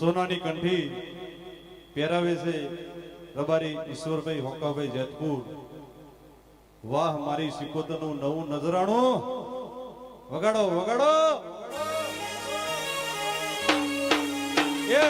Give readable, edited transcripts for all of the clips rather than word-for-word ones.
સોનાની કંઠી પહેરાવે છે રબારી ઈશ્વરભાઈ હોકાભાઈ જેતપુર. વાહ મારી સિકોતરનું નવું નજરાણું. વગાડો વગાડો. એ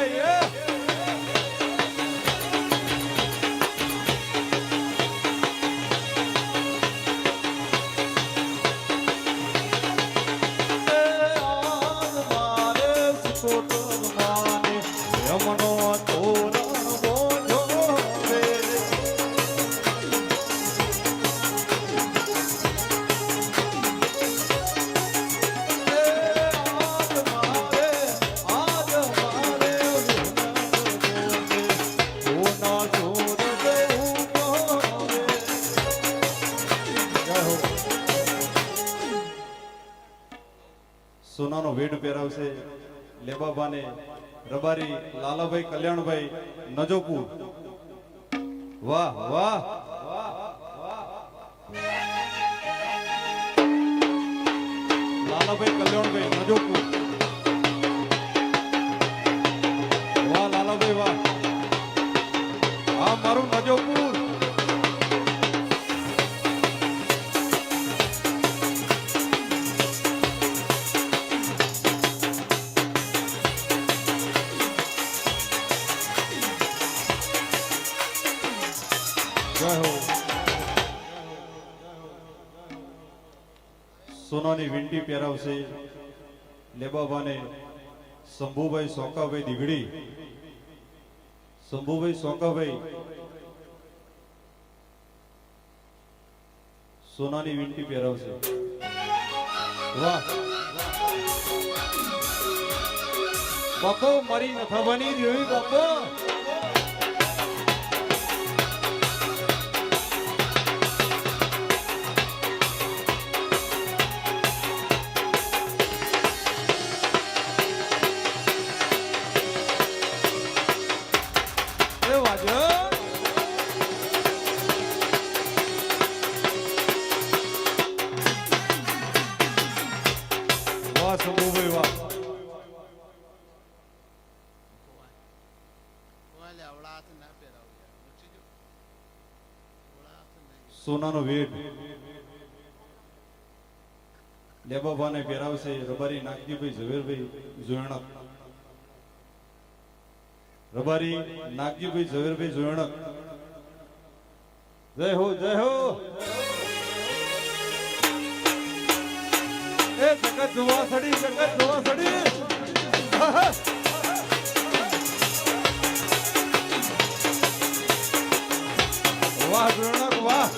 સોનાનો વેડ પહેરાવશે લેબાબાને રબારી લાલાભાઈ કલ્યાણભાઈ નજોપુર. વાહ વાહ. લાલાભાઈ કલ્યાણભાઈ નજોપુર. વાહ લાલાભાઈ વાહ. આ મારું નજોપુર. સોનાની વીંટી પહેરાવશે લેબાબાને શંભુભાઈ સોકાભાઈ દીગડી. શંભુભાઈ સોકાભાઈ સોનાની વીંટી પહેરાવશે. વાહ બાપો મારી નથાબાની દેવી બાપો. સોનાનો વેડ લેબાબાને પહેરાવશે રબારી નાગજીભાઈ ઝવેરભાઈ જોયણક. રબારી નાગજીભાઈ ઝવેરભાઈ જોયણક. જય હો જય હો. એ જગત જોવા સડી જગત જોવા સડી. વાહ જોયણક વાહ.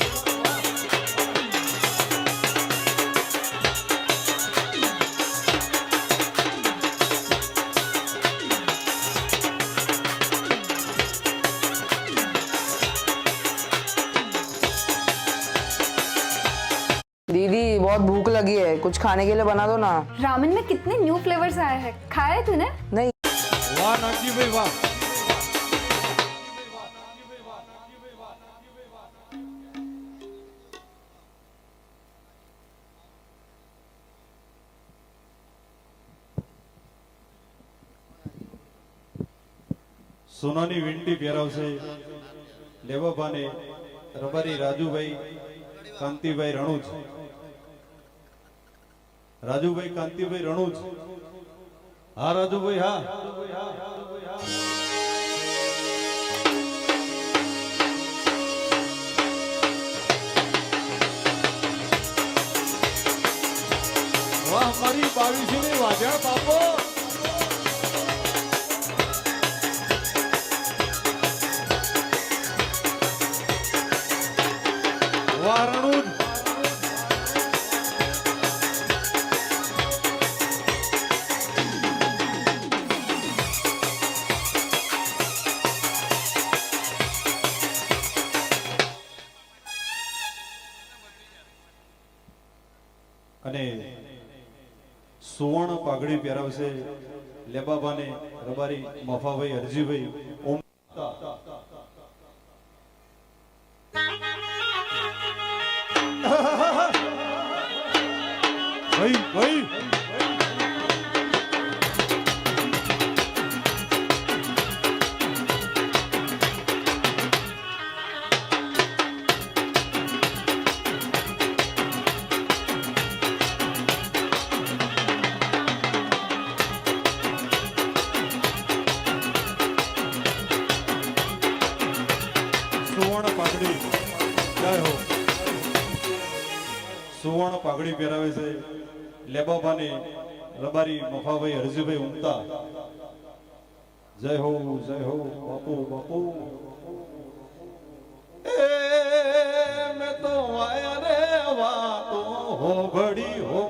दीदी बहुत भूख लगी है, कुछ खाने के लिए बना दो ना। रामेन में कितने न्यू फ्लेवर्स आए हैं, खाया है तूने? नहीं। वाह नागजी भाई वाह. સોનાની વીંટી પહેરાવશે લેબાબાને રબારી રાજુભાઈ કાંતિભાઈ રણુજ. રાજુભાઈ કાંતિભાઈ રણુજ. હા રાજુભાઈ હા. વાહ મારી 22 ની વાજણ બાપો. વાહ રણુજ. અને સુવર્ણ પાઘડી પહેરાવશે લેબાબાને રબારી મફાભાઈ હરજીભાઈ ઓમ. ભાઈ ભાઈ સુવર્ણ પાઘડી પહેરાવે છે લેબાબાને રબારી મફાભાઈ હરજીભાઈ ઉમતા જય હો બાપુ બાપુ એ મેં તો આયા રે વાતો હો ઘડી હો